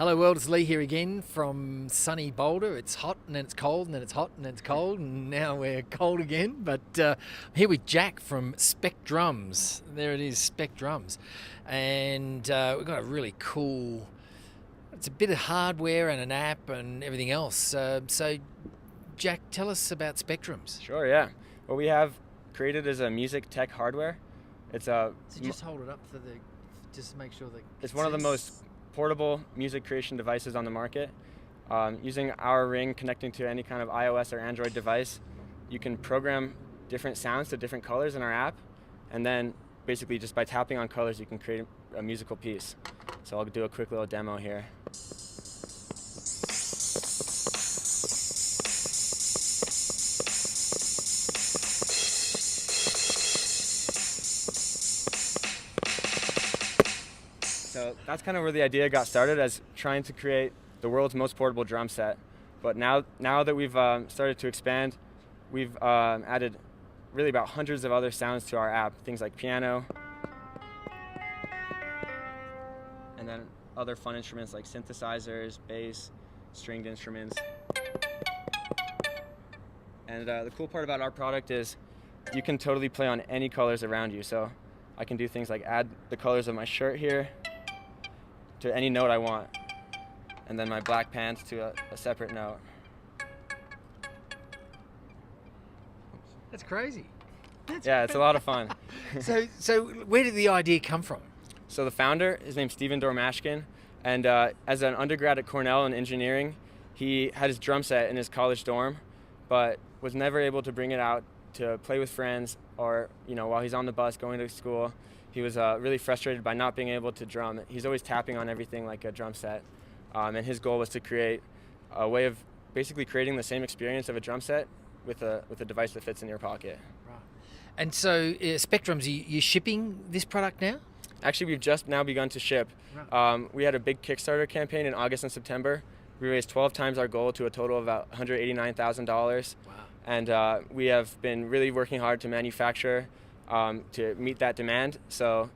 Hello world, it's Lee here again from sunny Boulder. It's hot and then it's cold and then it's hot and then it's cold and now we're cold again. But I'm here with Jack from Specdrums. There it is, Specdrums. And we've got a really cool, it's a bit of hardware and an app and everything else. So Jack, tell us about Specdrums. Sure, yeah. What we have created is a music tech hardware. It's a. So just hold it up for the, just to make sure that it's one of the most portable music creation devices on the market. Using our ring connecting to any kind of iOS or Android device, you can program different sounds to different colors in our app, and then basically just by tapping on colors you can create a musical piece. So I'll do a quick little demo here. So that's kind of where the idea got started, as trying to create the world's most portable drum set. But now that we've started to expand, we've added really about hundreds of other sounds to our app, things like piano, and then other fun instruments like synthesizers, bass, stringed instruments. And the cool part about our product is you can totally play on any colors around you. So I can do things like add the colors of my shirt here to any note I want, and then my black pants to a separate note. That's crazy. It's a lot of fun. So where did the idea come from? So the founder, his name's Stephen Dormashkin, and as an undergrad at Cornell in engineering, he had his drum set in his college dorm, but was never able to bring it out to play with friends or, while he's on the bus going to school. He was really frustrated by not being able to drum. He's always tapping on everything like a drum set. And his goal was to create a way of basically creating the same experience of a drum set with a device that fits in your pocket. Right. And so Specdrums, you're shipping this product now? Actually, we've just now begun to ship. Right. We had a big Kickstarter campaign in August and September. We raised 12 times our goal to a total of about $189,000. Wow. And we have been really working hard to manufacture to meet that demand. So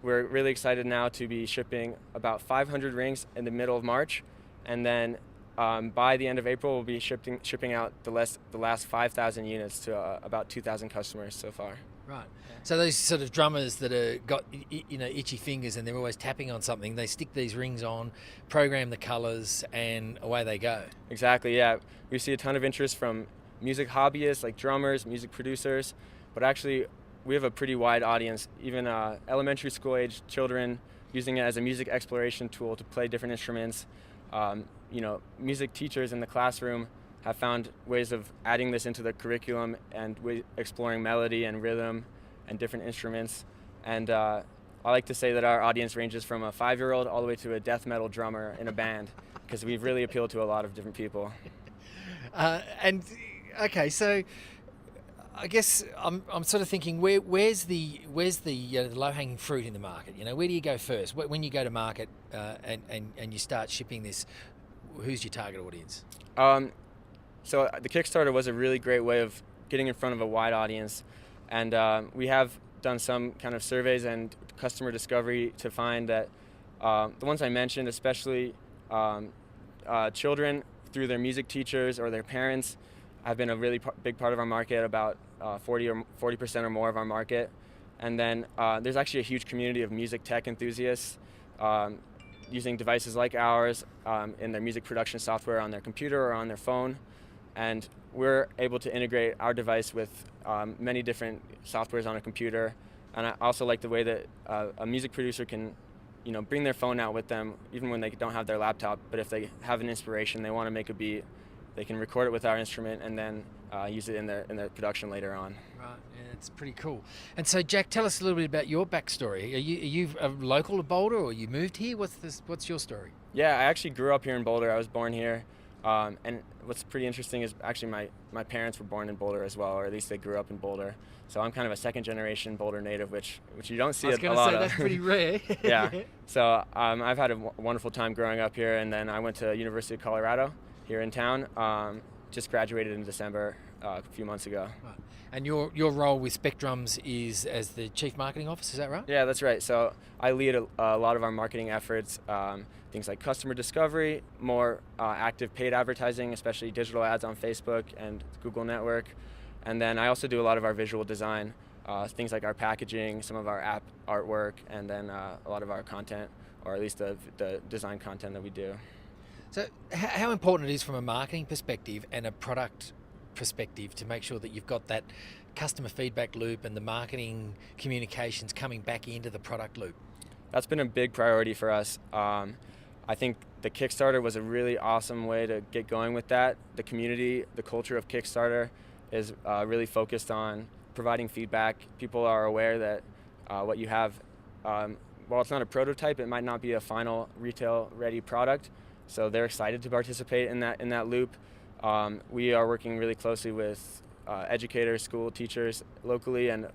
we're really excited now to be shipping about 500 rings in the middle of March, and then by the end of April we'll be shipping out the last 5,000 units to about 2,000 customers so far. Right. So those sort of drummers that are got itchy fingers and they're always tapping on something, they stick these rings on, program the colors, and away they go. Exactly. Yeah, we see a ton of interest from music hobbyists like drummers, music producers, but actually we have a pretty wide audience, even elementary school age children using it as a music exploration tool to play different instruments. Music teachers in the classroom have found ways of adding this into the curriculum and exploring melody and rhythm and different instruments. And I like to say that our audience ranges from a 5-year-old all the way to a death metal drummer in a band, because we've really appealed to a lot of different people. Okay, so I guess I'm sort of thinking, where's the low-hanging fruit in the market? Where do you go first? When you go to market and you start shipping this, who's your target audience? So the Kickstarter was a really great way of getting in front of a wide audience, and we have done some kind of surveys and customer discovery to find that the ones I mentioned, especially children through their music teachers or their parents, have been a really big part of our market, about 40% or more of our market. And then there's actually a huge community of music tech enthusiasts using devices like ours in their music production software on their computer or on their phone. And we're able to integrate our device with many different softwares on a computer. And I also like the way that a music producer can bring their phone out with them even when they don't have their laptop. But if they have an inspiration, they want to make a beat, they can record it with our instrument and then use it in their production later on. Right, yeah, it's pretty cool. And so, Jack, tell us a little bit about your backstory. Are you a local to Boulder, or you moved here? What's your story? Yeah, I actually grew up here in Boulder. I was born here, and what's pretty interesting is actually my parents were born in Boulder as well, or at least they grew up in Boulder. So I'm kind of a second-generation Boulder native, which you don't see a lot of. I was going to say, that's pretty rare. Yeah. So I've had a wonderful time growing up here, and then I went to University of Colorado here in town, just graduated in December a few months ago. Right. And your role with Specdrums is as the Chief Marketing Officer, is that right? Yeah, that's right. So I lead a lot of our marketing efforts, things like customer discovery, more active paid advertising, especially digital ads on Facebook and Google Network. And then I also do a lot of our visual design, things like our packaging, some of our app artwork, and then a lot of our content, or at least the design content that we do. So how important it is from a marketing perspective and a product perspective to make sure that you've got that customer feedback loop and the marketing communications coming back into the product loop? That's been a big priority for us. I think the Kickstarter was a really awesome way to get going with that. The community, the culture of Kickstarter is really focused on providing feedback. People are aware that what you have, while it's not a prototype, it might not be a final retail ready product. So they're excited to participate in that loop. We are working really closely with educators, school teachers locally and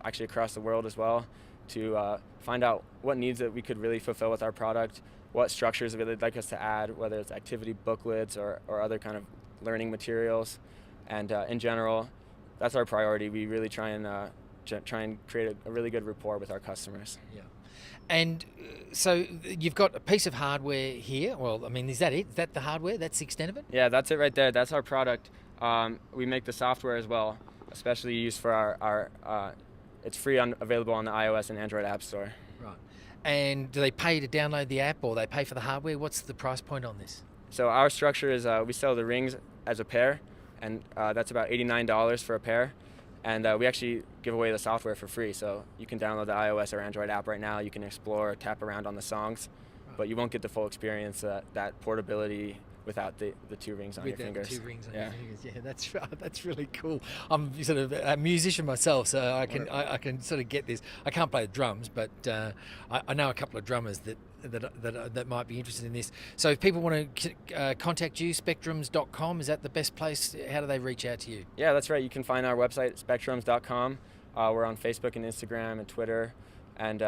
actually across the world as well to find out what needs that we could really fulfill with our product, what structures they'd like us to add, whether it's activity booklets or other kind of learning materials. And in general, that's our priority. We really try and create a really good rapport with our customers. Yeah. And so you've got a piece of hardware here. Well, I mean, is that it? Is that the hardware? That's the extent of it? Yeah, that's it right there. That's our product. We make the software as well, especially used for our it's free available on the iOS and Android App Store. Right. And do they pay to download the app or they pay for the hardware? What's the price point on this? So our structure is we sell the rings as a pair, and that's about $89 for a pair. And we actually give away the software for free, so you can download the iOS or Android app right now. You can explore, tap around on the songs, but you won't get the full experience, that portability without the two rings on your fingers. The two rings on your fingers. Yeah, that's really cool. I'm sort of a musician myself, so I can sort of get this. I can't play the drums, but I know a couple of drummers that might be interested in this. So if people want to contact you, specdrums.com, is that the best place? How do they reach out to you? Yeah, that's right. You can find our website, specdrums.com. We're on Facebook and Instagram and Twitter. And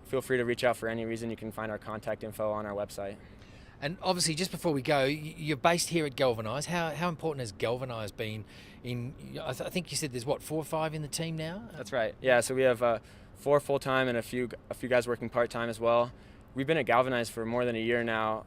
feel free to reach out for any reason. You can find our contact info on our website. And obviously, just before we go, you're based here at Galvanize. How important has Galvanize been in, I think you said there's 4 or 5 in the team now? That's right. Yeah, so we have 4 full-time and a few guys working part-time as well. We've been at Galvanize for more than a year now,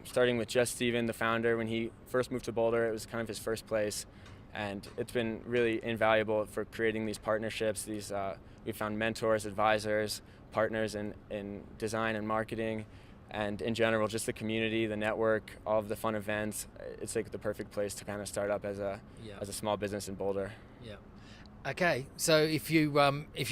starting with just Steven, the founder. When he first moved to Boulder, it was kind of his first place. And it's been really invaluable for creating these partnerships. We found mentors, advisors, partners in design and marketing. And in general, just the community, the network, all of the fun events. It's like the perfect place to kind of start up as a small business in Boulder. Yeah. Okay, so if you're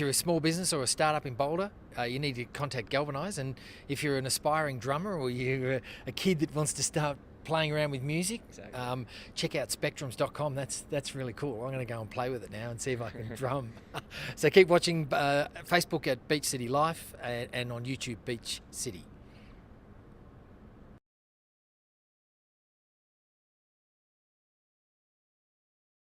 a small business or a startup in Boulder, you need to contact Galvanize. And if you're an aspiring drummer or you're a kid that wants to start playing around with music, exactly. Check out specdrums.com. That's really cool. I'm going to go and play with it now and see if I can drum. So keep watching Facebook at Beach City Life and on YouTube Beach City.